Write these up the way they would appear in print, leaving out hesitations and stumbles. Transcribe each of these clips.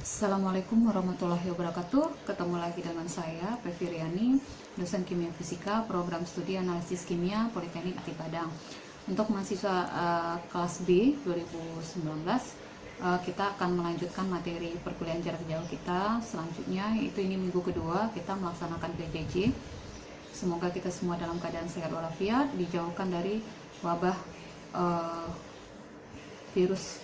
Assalamualaikum warahmatullahi wabarakatuh. Ketemu lagi dengan saya, Pevi Riani, dosen kimia fisika, program studi analisis kimia Politeknik Ati Padang. Untuk mahasiswa kelas B 2019, kita akan melanjutkan materi perkuliahan jarak jauh kita. Selanjutnya, itu ini minggu kedua kita melaksanakan PJJ. Semoga kita semua dalam keadaan sehat walafiat, dijauhkan dari wabah virus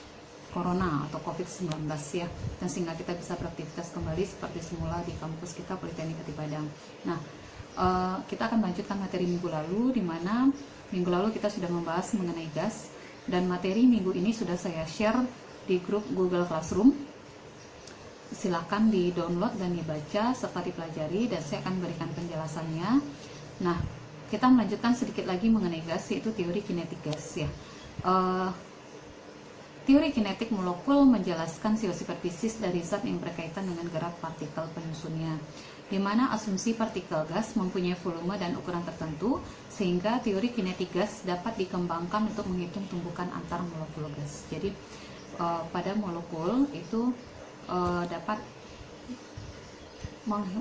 Corona atau COVID-19 ya, dan sehingga kita bisa beraktivitas kembali seperti semula di kampus kita Politeknik Ati Padang. Nah, kita akan melanjutkan materi minggu lalu, di mana minggu lalu kita sudah membahas mengenai gas, dan materi minggu ini sudah saya share di grup Google Classroom. Silahkan di-download dan dibaca serta dipelajari, dan saya akan berikan penjelasannya. Nah, kita melanjutkan sedikit lagi mengenai gas, yaitu teori kinetik gas ya. Teori kinetik molekul menjelaskan sifat fisis dari zat yang berkaitan dengan gerak partikel penyusunnya, di mana asumsi partikel gas mempunyai volume dan ukuran tertentu, sehingga teori kinetik gas dapat dikembangkan untuk menghitung tumbukan antar molekul gas. Jadi pada molekul itu dapat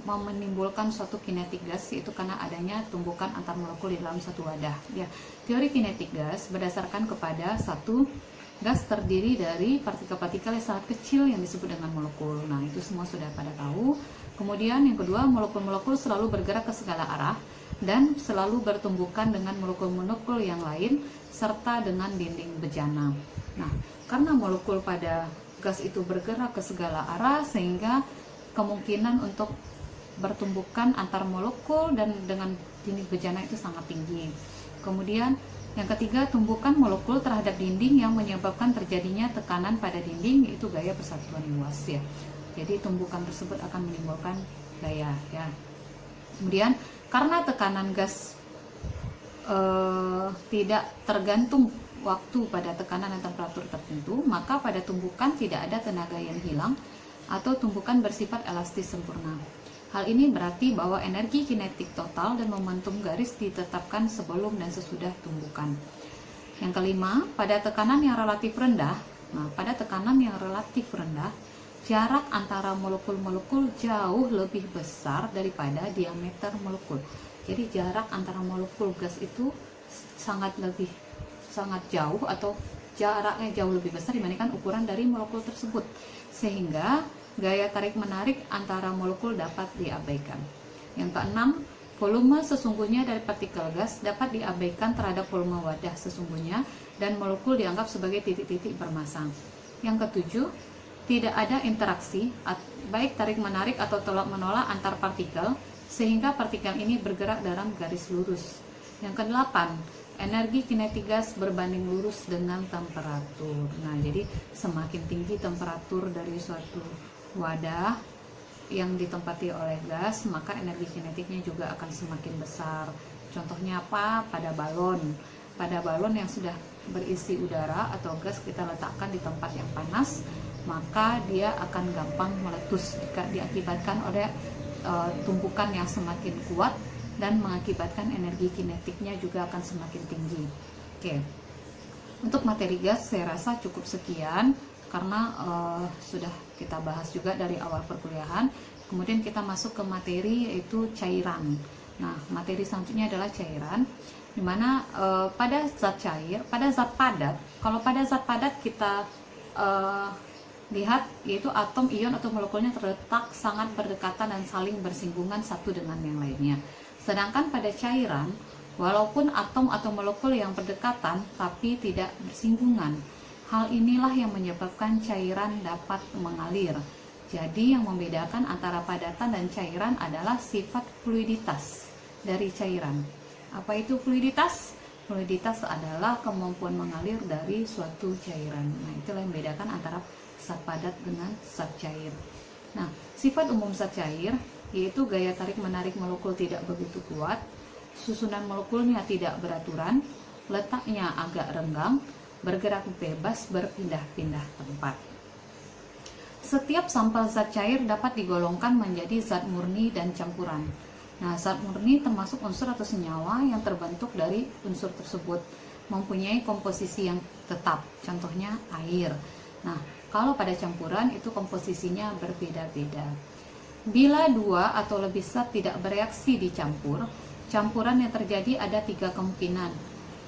menimbulkan suatu kinetik gas, yaitu karena adanya tumbukan antar molekul di dalam satu wadah. Ya, teori kinetik gas berdasarkan kepada satu, gas terdiri dari partikel-partikel yang sangat kecil yang disebut dengan molekul. Nah, itu semua sudah pada tahu. Kemudian yang kedua, molekul-molekul selalu bergerak ke segala arah dan selalu bertumbukan dengan molekul-molekul yang lain serta dengan dinding bejana. Nah, karena molekul pada gas itu bergerak ke segala arah, sehingga kemungkinan untuk bertumbukan antar molekul dan dengan dinding bejana itu sangat tinggi. Kemudian yang ketiga, tumbukan molekul terhadap dinding yang menyebabkan terjadinya tekanan pada dinding, yaitu gaya persatuan luas ya. Jadi tumbukan tersebut akan menimbulkan gaya ya. Kemudian karena tekanan gas tidak tergantung waktu pada tekanan dan temperatur tertentu, maka pada tumbukan tidak ada tenaga yang hilang atau tumbukan bersifat elastis sempurna. Hal ini berarti bahwa energi kinetik total dan momentum garis ditetapkan sebelum dan sesudah tumbukan. Yang kelima, pada tekanan yang relatif rendah, jarak antara molekul-molekul jauh lebih besar daripada diameter molekul. Jadi jarak antara molekul gas itu sangat jauh, atau jaraknya jauh lebih besar dibandingkan ukuran dari molekul tersebut, sehingga gaya tarik-menarik antara molekul dapat diabaikan. Yang keenam, volume sesungguhnya dari partikel gas dapat diabaikan terhadap volume wadah sesungguhnya, dan molekul dianggap sebagai titik-titik bermasang. Yang ketujuh, tidak ada interaksi, baik tarik-menarik atau tolak-menolak antar partikel, sehingga partikel ini bergerak dalam garis lurus. Yang kedelapan, energi kinetik gas berbanding lurus dengan temperatur. Nah, jadi semakin tinggi temperatur dari suatu wadah yang ditempati oleh gas, maka energi kinetiknya juga akan semakin besar. Contohnya apa? Pada balon yang sudah berisi udara atau gas kita letakkan di tempat yang panas, maka dia akan gampang meletus jika diakibatkan oleh tumpukan yang semakin kuat, dan mengakibatkan energi kinetiknya juga akan semakin tinggi. Oke, untuk materi gas saya rasa cukup sekian, karena sudah kita bahas juga dari awal perkuliahan. Kemudian kita masuk ke materi, yaitu cairan. Nah, materi selanjutnya adalah cairan, dimana pada zat cair, pada zat padat, kalau pada zat padat kita lihat, yaitu atom, ion atau molekulnya terletak sangat berdekatan dan saling bersinggungan satu dengan yang lainnya. Sedangkan pada cairan, walaupun atom atau molekul yang berdekatan tapi tidak bersinggungan, hal inilah yang menyebabkan cairan dapat mengalir. Jadi yang membedakan antara padatan dan cairan adalah sifat fluiditas dari cairan. Apa itu fluiditas? Fluiditas adalah kemampuan mengalir dari suatu cairan. Nah, itulah yang membedakan antara zat padat dengan zat cair. Nah, sifat umum zat cair yaitu gaya tarik-menarik molekul tidak begitu kuat, susunan molekulnya tidak beraturan, letaknya agak renggang, bergerak bebas, berpindah-pindah tempat. Setiap sampel zat cair dapat digolongkan menjadi zat murni dan campuran. Nah, zat murni termasuk unsur atau senyawa yang terbentuk dari unsur tersebut, mempunyai komposisi yang tetap, contohnya air. Nah, Kalau pada campuran itu komposisinya berbeda-beda. Bila dua atau lebih zat tidak bereaksi dicampur, campuran yang terjadi ada 3 kemungkinan.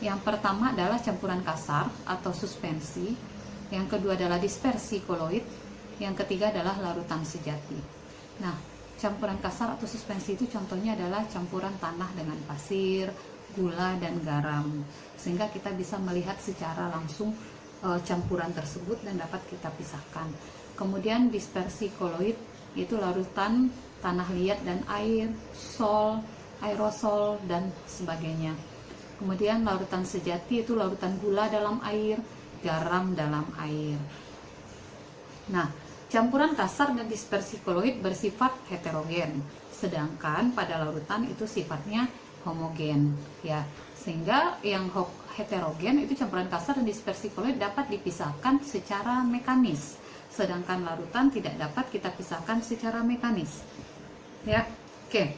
Yang pertama adalah campuran kasar atau suspensi, yang kedua adalah dispersi koloid, yang ketiga adalah larutan sejati. Nah, campuran kasar atau suspensi itu contohnya adalah campuran tanah dengan pasir, gula, dan garam, sehingga kita bisa melihat secara langsung campuran tersebut dan dapat kita pisahkan. Kemudian dispersi koloid itu larutan tanah liat dan air, sol, aerosol, dan sebagainya. Kemudian larutan sejati itu larutan gula dalam air, garam dalam air. Nah, campuran kasar dan dispersi koloid bersifat heterogen, sedangkan pada larutan itu sifatnya homogen, ya. Sehingga yang heterogen itu campuran kasar dan dispersi koloid dapat dipisahkan secara mekanis, sedangkan larutan tidak dapat kita pisahkan secara mekanis, ya. Oke,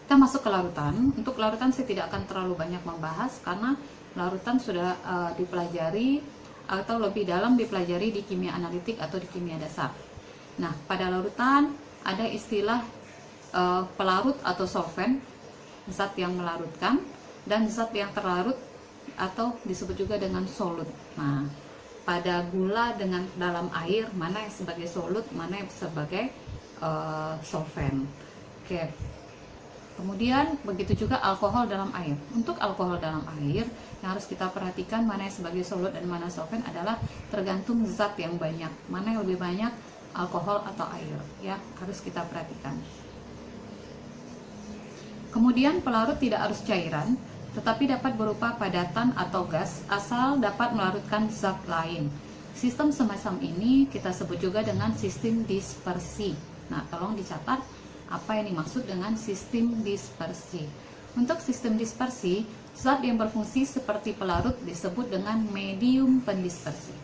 kita masuk ke larutan. Untuk larutan saya tidak akan terlalu banyak membahas karena larutan sudah dipelajari atau lebih dalam dipelajari di kimia analitik atau di kimia dasar. Nah, pada larutan ada istilah pelarut atau solvent, zat yang melarutkan, dan zat yang terlarut atau disebut juga dengan solut. Nah, pada gula dengan dalam air, mana yang sebagai solut, mana yang sebagai solvent. Oke. Kemudian begitu juga alkohol dalam air. Untuk alkohol dalam air yang harus kita perhatikan mana yang sebagai solut dan mana solvent adalah tergantung zat yang banyak. Mana yang lebih banyak, alkohol atau air, ya, harus kita perhatikan. Kemudian pelarut tidak harus cairan, tetapi dapat berupa padatan atau gas asal dapat melarutkan zat lain. Sistem semacam ini kita sebut juga dengan sistem dispersi. Nah, tolong dicatat apa yang dimaksud dengan sistem dispersi. Untuk sistem dispersi, zat yang berfungsi seperti pelarut disebut dengan medium pendispersi.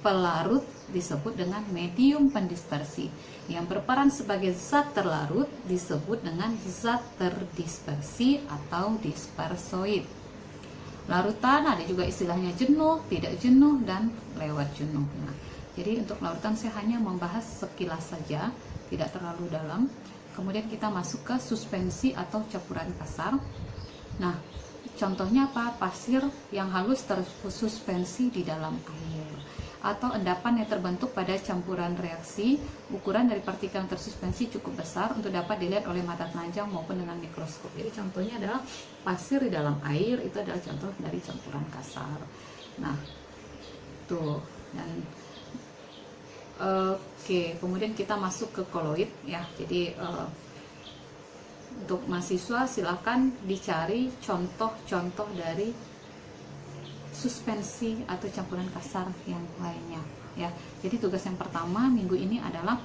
Pelarut disebut dengan medium pendispersi. Yang berperan sebagai zat terlarut disebut dengan zat terdispersi atau dispersoid. Larutan ada juga istilahnya jenuh, tidak jenuh, dan lewat jenuh. Nah, jadi untuk larutan saya hanya membahas sekilas saja, tidak terlalu dalam. Kemudian kita masuk ke suspensi atau campuran kasar. Nah, contohnya apa? Pasir yang halus tersuspensi di dalam air, atau endapan yang terbentuk pada campuran reaksi. Ukuran dari partikel yang tersuspensi cukup besar untuk dapat dilihat oleh mata telanjang maupun dengan mikroskop. Jadi contohnya adalah pasir di dalam air, itu adalah contoh dari campuran kasar. Nah, tuh. Dan oke, kemudian kita masuk ke koloid, ya. Jadi untuk mahasiswa silakan dicari contoh-contoh dari suspensi atau campuran kasar yang lainnya, ya. Jadi tugas yang pertama minggu ini adalah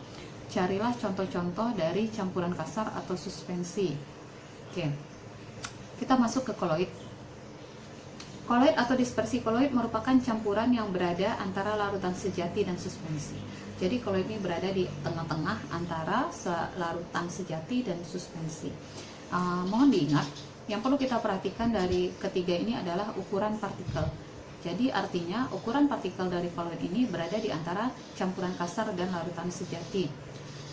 carilah contoh-contoh dari campuran kasar atau suspensi. Oke, kita masuk ke koloid. Koloid atau dispersi koloid merupakan campuran yang berada antara larutan sejati dan suspensi. Jadi koloid ini berada di tengah-tengah antara larutan sejati dan suspensi. Mohon diingat, yang perlu kita perhatikan dari ketiga ini adalah ukuran partikel. Jadi artinya ukuran partikel dari koloid ini berada di antara campuran kasar dan larutan sejati.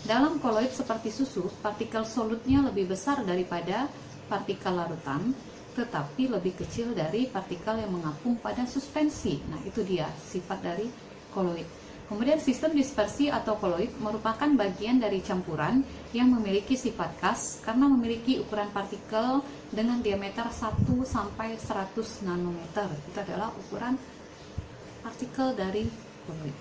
Dalam koloid seperti susu, partikel solutnya lebih besar daripada partikel larutan, tetapi lebih kecil dari partikel yang mengapung pada suspensi. Nah, itu dia sifat dari koloid. Kemudian sistem dispersi atau koloid merupakan bagian dari campuran yang memiliki sifat khas karena memiliki ukuran partikel dengan diameter 1 sampai 100 nanometer. Itu adalah ukuran partikel dari koloid.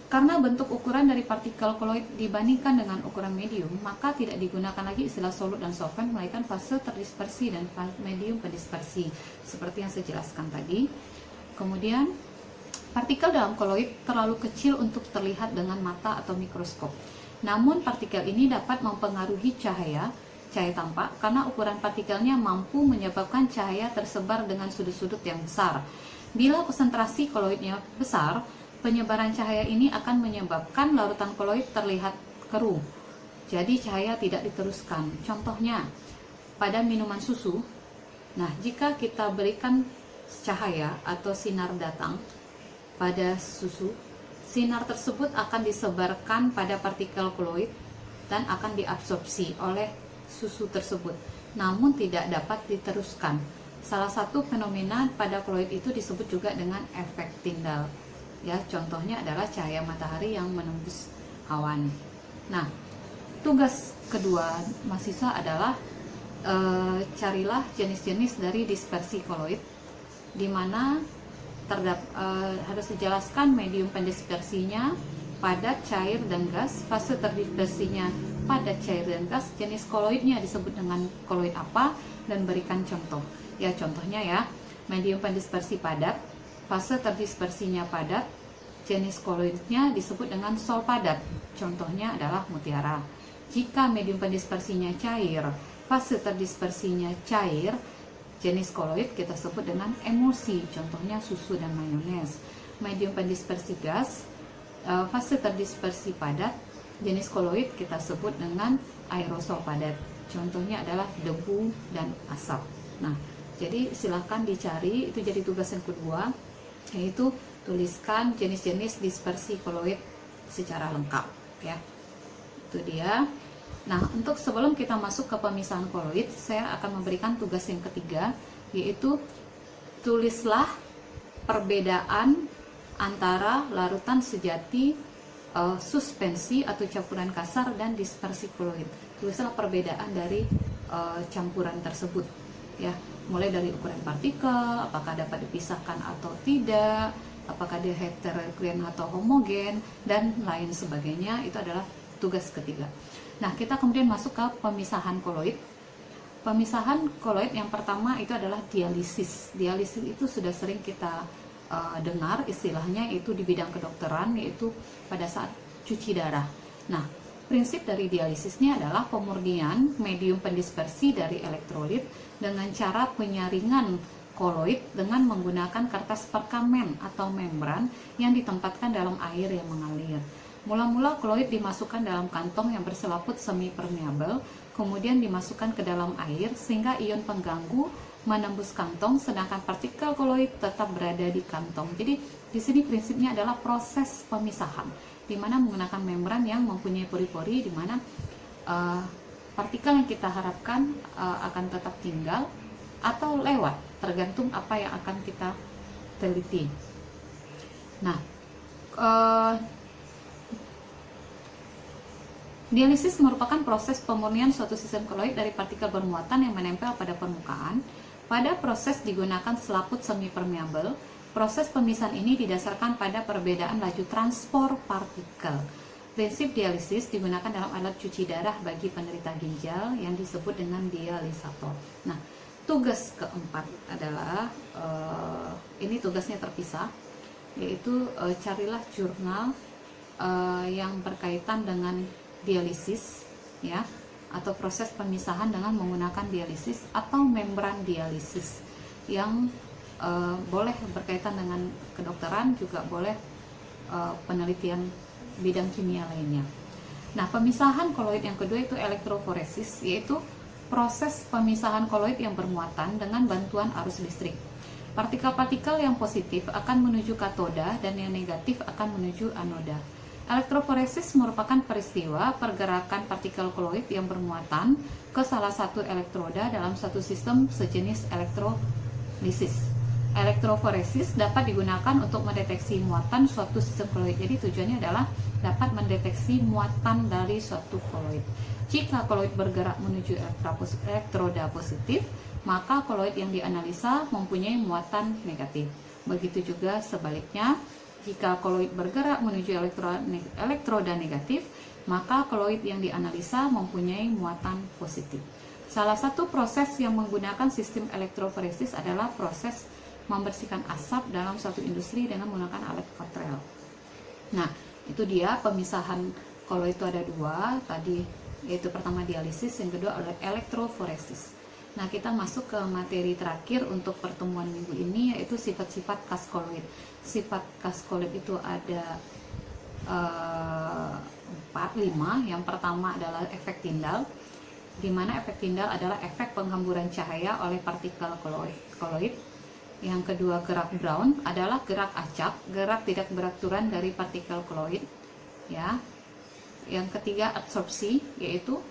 Karena bentuk ukuran dari partikel koloid dibandingkan dengan ukuran medium, maka tidak digunakan lagi istilah solut dan solvent, melainkan fase terdispersi dan medium pendispersi, seperti yang saya jelaskan tadi. Kemudian, partikel dalam koloid terlalu kecil untuk terlihat dengan mata atau mikroskop. Namun, partikel ini dapat mempengaruhi cahaya tampak, karena ukuran partikelnya mampu menyebabkan cahaya tersebar dengan sudut-sudut yang besar. Bila konsentrasi koloidnya besar, penyebaran cahaya ini akan menyebabkan larutan koloid terlihat keruh. Jadi cahaya tidak diteruskan. Contohnya, pada minuman susu, nah jika kita berikan cahaya atau sinar datang, pada susu, sinar tersebut akan disebarkan pada partikel koloid dan akan diabsorpsi oleh susu tersebut, namun tidak dapat diteruskan. Salah satu fenomena pada koloid itu disebut juga dengan efek Tyndall. Ya, contohnya adalah cahaya matahari yang menembus awan. Nah, tugas kedua mahasiswa adalah carilah jenis-jenis dari dispersi koloid, di mana harus dijelaskan medium pendispersinya, padat, cair, dan gas, fase terdispersinya padat, cair, dan gas, jenis koloidnya disebut dengan koloid apa, dan berikan contoh. Ya, contohnya ya, medium pendispersi padat, fase terdispersinya padat, jenis koloidnya disebut dengan sol padat, contohnya adalah mutiara. Jika medium pendispersinya cair, fase terdispersinya cair, jenis koloid kita sebut dengan emulsi, contohnya susu dan mayones. Medium pendispersi gas, fase terdispersi padat, jenis koloid kita sebut dengan aerosol padat, contohnya adalah debu dan asap. Nah, jadi silakan dicari, itu jadi tugas yang kedua, yaitu tuliskan jenis-jenis dispersi koloid secara lengkap ya. Itu dia. Nah, untuk sebelum kita masuk ke pemisahan koloid, saya akan memberikan tugas yang ketiga, yaitu tulislah perbedaan antara larutan sejati, suspensi atau campuran kasar, dan dispersi koloid. Tulislah perbedaan dari campuran tersebut ya, mulai dari ukuran partikel, apakah dapat dipisahkan atau tidak, apakah dia heterogen atau homogen, dan lain sebagainya. Itu adalah tugas ketiga. Nah, kita kemudian masuk ke pemisahan koloid. Pemisahan koloid yang pertama itu adalah dialisis. Dialisis itu sudah sering kita dengar istilahnya, itu di bidang kedokteran, yaitu pada saat cuci darah. Nah, prinsip dari dialisisnya adalah pemurnian medium pendispersi dari elektrolit dengan cara penyaringan koloid dengan menggunakan kertas perkamen atau membran yang ditempatkan dalam air yang mengalir. Mula-mula koloid dimasukkan dalam kantong yang berselaput semi permeabel, kemudian dimasukkan ke dalam air sehingga ion pengganggu menembus kantong, sedangkan partikel koloid tetap berada di kantong. Jadi di sini prinsipnya adalah proses pemisahan, di mana menggunakan membran yang mempunyai pori-pori, di mana partikel yang kita harapkan akan tetap tinggal atau lewat, tergantung apa yang akan kita teliti. Nah, dialisis merupakan proses pemurnian suatu sistem koloid dari partikel bermuatan yang menempel pada permukaan. Pada proses digunakan selaput semi permeabel. Proses pemisahan ini didasarkan pada perbedaan laju transport partikel. Prinsip dialisis digunakan dalam alat cuci darah bagi penderita ginjal yang disebut dengan dialisator. Nah, tugas keempat adalah ini tugasnya terpisah, yaitu carilah jurnal yang berkaitan dengan dialisis ya, atau proses pemisahan dengan menggunakan dialisis atau membran dialisis, yang boleh berkaitan dengan kedokteran, juga boleh penelitian bidang kimia lainnya. Nah, pemisahan koloid yang kedua itu elektroforesis, yaitu proses pemisahan koloid yang bermuatan dengan bantuan arus listrik. Partikel-partikel yang positif akan menuju katoda dan yang negatif akan menuju anoda. Elektroforesis merupakan peristiwa pergerakan partikel koloid yang bermuatan ke salah satu elektroda dalam satu sistem sejenis elektrolisis. Elektroforesis dapat digunakan untuk mendeteksi muatan suatu sistem koloid. Jadi tujuannya adalah dapat mendeteksi muatan dari suatu koloid. Jika koloid bergerak menuju elektroda positif, maka koloid yang dianalisa mempunyai muatan negatif. Begitu juga sebaliknya, jika koloid bergerak menuju elektroda negatif, maka koloid yang dianalisa mempunyai muatan positif. Salah satu proses yang menggunakan sistem elektroforesis adalah proses membersihkan asap dalam suatu industri dengan menggunakan alat Cottrell. Nah, itu dia pemisahan koloid itu ada dua tadi, yaitu pertama dialisis, yang kedua adalah elektroforesis. Nah, kita masuk ke materi terakhir untuk pertemuan minggu ini, yaitu sifat-sifat khas koloid. Sifat khas koloid itu ada 5. Yang pertama adalah efek Tyndall, di mana efek Tyndall adalah efek penghamburan cahaya oleh partikel koloid. Yang kedua, gerak Brown adalah gerak acak, gerak tidak beraturan dari partikel koloid, ya. Yang ketiga, absorpsi, yaitu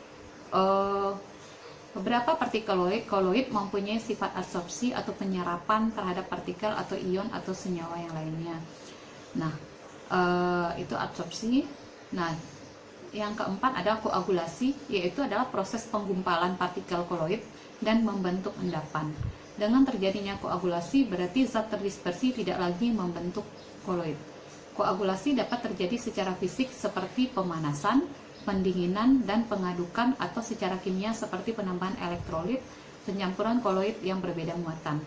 beberapa partikel koloid mempunyai sifat absorpsi atau penyerapan terhadap partikel atau ion atau senyawa yang lainnya. Nah, itu absorpsi. Nah, yang keempat adalah koagulasi, yaitu adalah proses penggumpalan partikel koloid dan membentuk endapan. Dengan terjadinya koagulasi berarti zat terdispersi tidak lagi membentuk koloid. Koagulasi dapat terjadi secara fisik seperti pemanasan, pendinginan, dan pengadukan, atau secara kimia seperti penambahan elektrolit, pencampuran koloid yang berbeda muatan.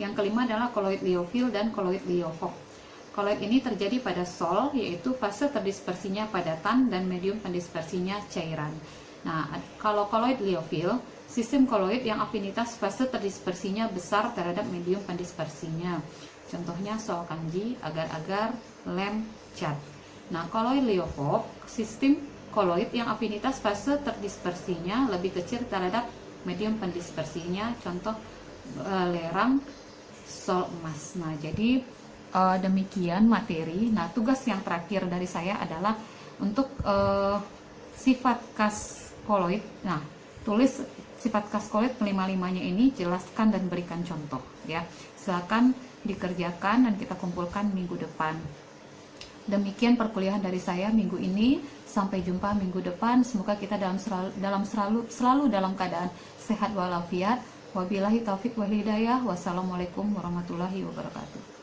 Yang kelima adalah koloid liofil dan koloid liofok. Koloid ini terjadi pada sol, yaitu fase terdispersinya padatan dan medium pendispersinya cairan. Nah, kalau koloid liofil, sistem koloid yang afinitas fase terdispersinya besar terhadap medium pendispersinya. Contohnya sol kanji, agar-agar, lem, cat. Nah, koloid liofok, sistem koloid yang afinitas fase terdispersinya lebih kecil terhadap medium pendispersinya. Contoh lerang, sol emas. Nah, jadi demikian materi. Nah, tugas yang terakhir dari saya adalah untuk sifat khas koloid. Nah, tulis sifat khas koloid kelima-limanya ini, jelaskan dan berikan contoh, ya. Silakan dikerjakan dan kita kumpulkan minggu depan. Demikian perkuliahan dari saya minggu ini. Sampai jumpa minggu depan. Semoga kita selalu dalam keadaan sehat walafiat. Wabillahi taufik wal hidayah. Wassalamualaikum warahmatullahi wabarakatuh.